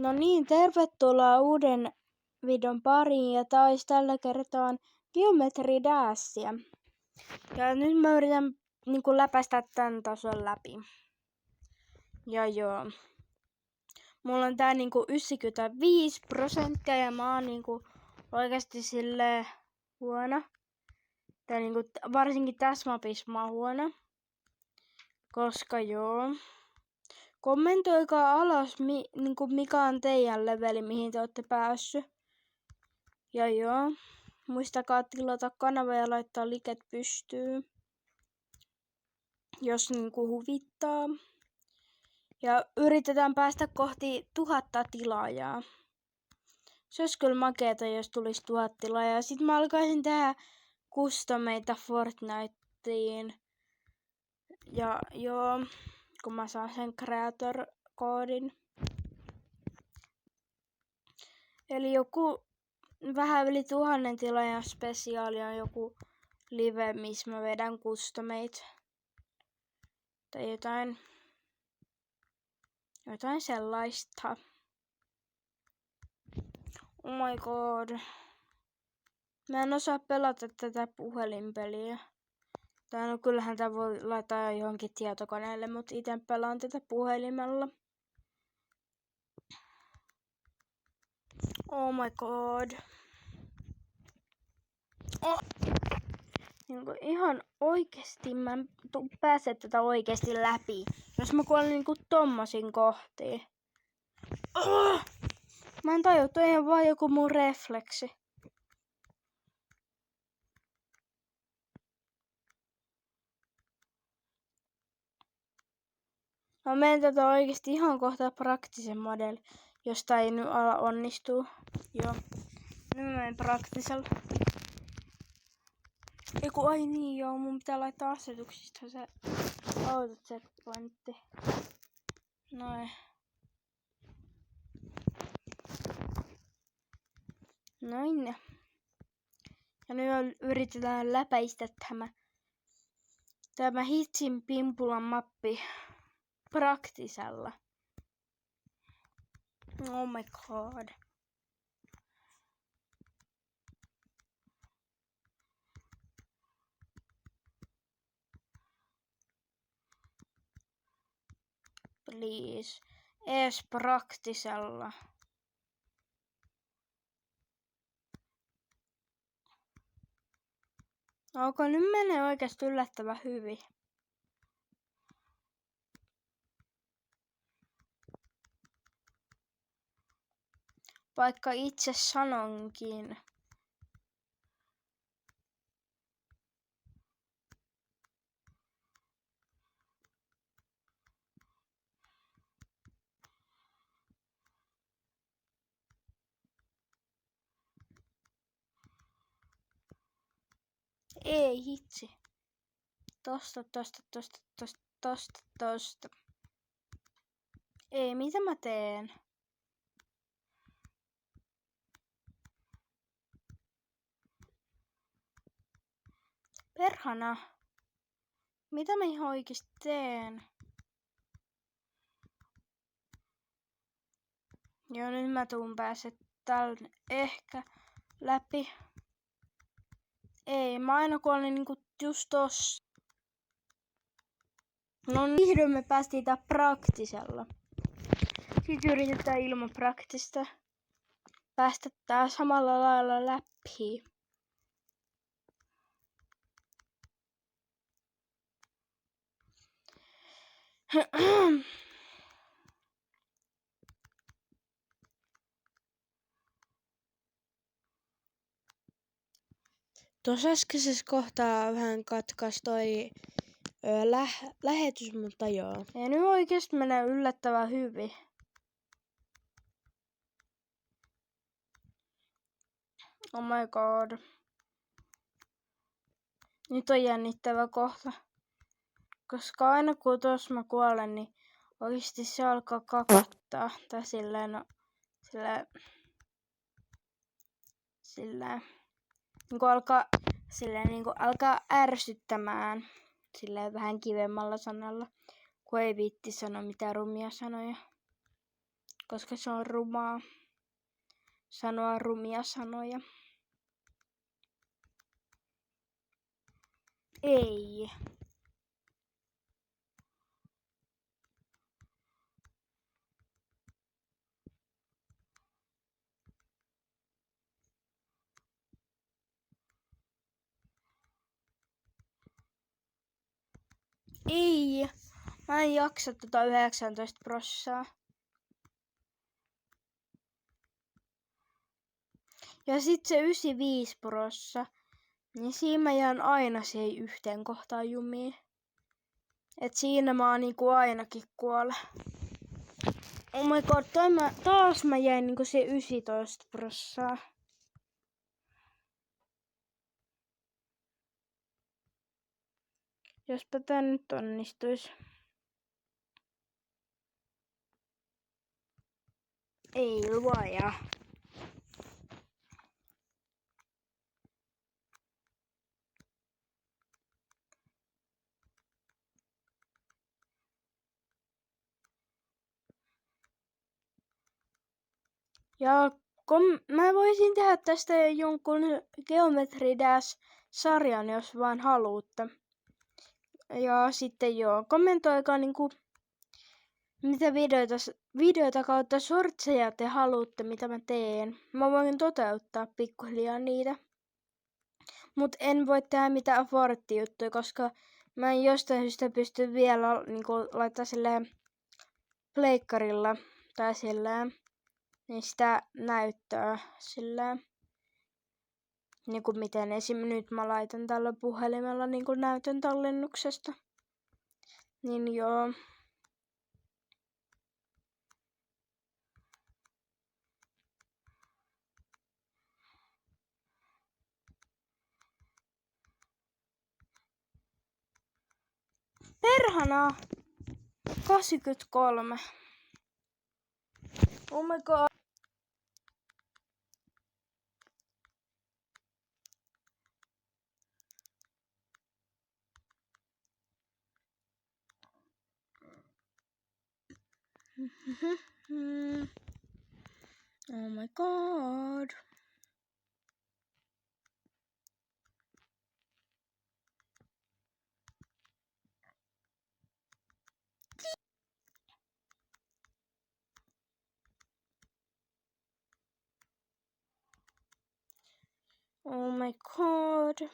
No niin, tervetuloa uuden videon pariin ja tää olisi tällä kertaa Geometry Dashia. Ja nyt mä yritän läpäistä tän tason läpi. Ja joo. Mulla on tää 95% ja mä oon oikeesti silleen huono. Tää varsinkin tässä mapissa mä oon huono. Koska joo. Kommentoikaa alas mikä on teidän leveli, mihin te olette päässyt. Ja joo. Muistakaa tilata kanava ja laittaa liket pystyyn. Jos huvittaa. Ja yritetään päästä kohti 1000 tilaajaa. Se olisi kyllä makeeta, jos tulisi 1000 tilaajaa. Sitten mä alkaisin tehdä customeita Fortniteen. Ja joo, kun mä saan sen creator-koodin. Eli joku vähän yli 1000 tilaajan spesiaali on joku live, missä mä vedän customeita. Tai jotain sellaista. Oh my god. Mä en osaa pelata tätä puhelinpeliä. Tai no kyllähän tää voi laittaa johonkin tietokoneelle, mutta ite pelaan tätä puhelimella. Oh my god. Oh. Ihan oikeesti mä en pääse tätä oikeesti läpi. Jos mä kuolen tommosin kohtiin. Oh! Mä en tajua, toi on vaan joku mun refleksi. Mä menen tätä oikeesti ihan kohta praktisen model, jos tää ei nyt ala onnistuu. Joo. Nyt mä menen praktisella. Eiku ai niin joo, mun pitää laittaa asetuksista se auto checkpointti. Noin. Noin. Ja nyt yritetään läpäistä tämä Hitsin Pimpulan mappi praktisella. Oh my god. Please. Ees praktisella. Nyt menee oikeesti yllättävän hyvin. Vaikka itse sanonkin. Ei hitsi. Tosta. Ei, mitä mä teen? Perhana. Mitä mä ihan oikeesti teen? Joo, nyt mä tuun pääse tällä ehkä läpi. Ei, mä aina kuolin just tossa. No niin, vihdoin me päästiin tää praktisella. Sitten yritetään ilman praktista päästä tää samalla lailla läpi. Tuossa äskeisessä kohtaa vähän katkas toi lähetys, mutta joo. Ja nyt oikeesti menee yllättävän hyvin. Oh my god. Nyt on jännittävä kohta. Koska aina kun tuossa mä kuolen, niin oikeesti se alkaa kakattaa. Tai silleen, no, silleen alkaa ärsyttämään silleen vähän kivemmalla sanalla, kun ei viitti sanoa mitään rumia sanoja. koska se on rumaa sanoa rumia sanoja. Ei. Ei. Mä en jaksa 19%. Ja sit se 95%. Niin siinä mä jään aina siihen yhteen kohtaan jumiin. Et siinä mä niinku ainakin kuole. Oh my god, taas mä jäin niinku se 19%. Jospa tää nyt onnistuis. Ei luoja. Ja mä voisin tehdä tästä jonkun Geometry Dash-sarjan, jos vaan haluatte. Ja sitten kommentoikaa niinku mitä videoita kautta shortseja te haluatte, mitä mä teen. Mä voin toteuttaa pikkuhiljaa niitä. Mut en voi tehdä mitään affordijuttuja, koska mä en jostain syystä pysty vielä niinku laittaa silleen pleikkarilla tai silleen niin sitä näyttöä silleen. Niinku miten esim. Nyt mä laitan tällä puhelimella niinku näytön tallennuksesta. Niin joo. Perhana! 83. Oh my god. Oh my god. Oh my god.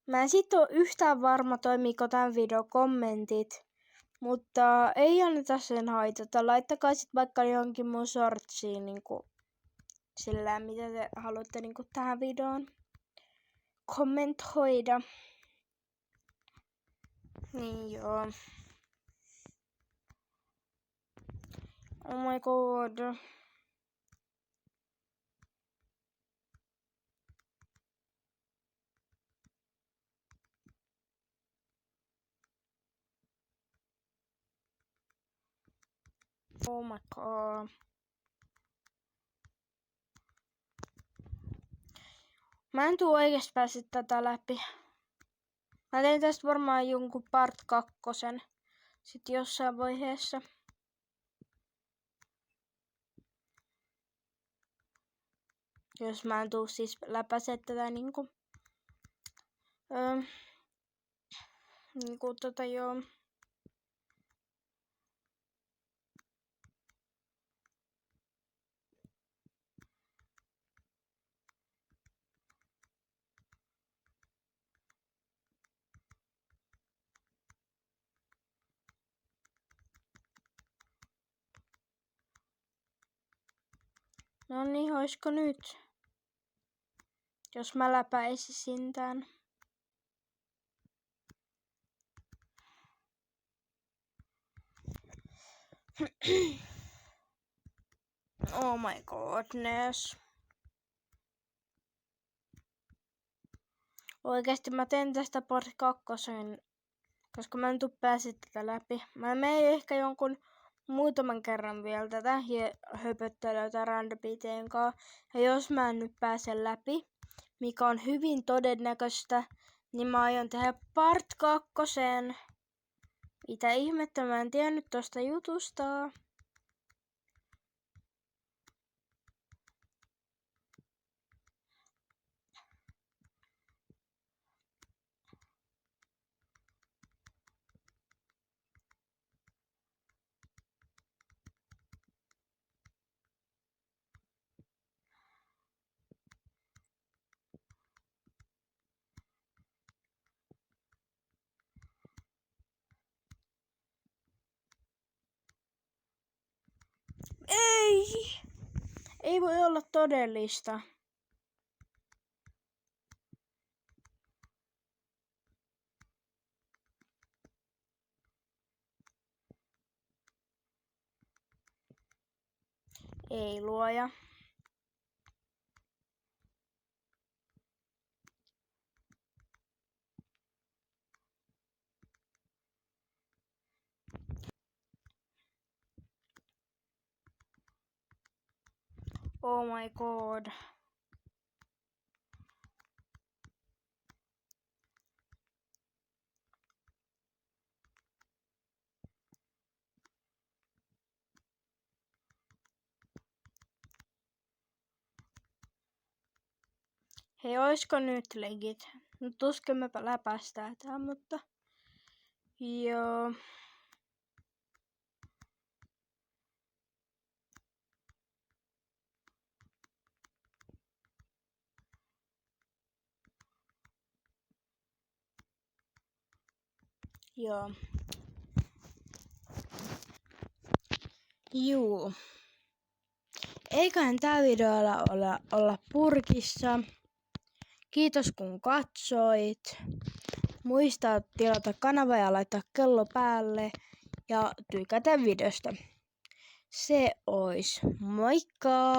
Mä en sit oo yhtään varma, toimiiko tän videon kommentit. Mutta ei anneta sen haitata. Laittakaa sit vaikka jonkin mun shortsiin niinku sillä mitä te haluatte niinku tähän videoon kommentoida. Niin joo. Oh my god. Oh my god. Mä en tuu oikeesti pääse tätä läpi. Mä teen tästä varmaan jonkun part 2 sit jossain vaiheessa. Jos mä en tuu siis läpäse tätä niinku joo. No niin, oisko nyt? Jos mä läpäisisin tän. Oh my godness. Oikeesti mä teen tästä part 2, koska mä en tuu pääse tätä läpi. Mä menen ehkä jonkun muutaman kerran vielä tätä höpöttelyä randomiteen kanssa. Ja jos mä en nyt pääse läpi, mikä on hyvin todennäköistä, niin mä aion tehdä part 2. Mitä ihmettä, mä en tiennyt tosta jutusta. Ei voi olla todellista. Ei luoja. Oh my god. Hei, oisko nyt legit? No tuskin me läpästään tää, mutta... Joo. Joo. Juu. Eiköhän tää videolla olla purkissa. Kiitos kun katsoit. Muista tilata kanava ja laittaa kello päälle. Ja tykätä videosta. Se ois. Moikka!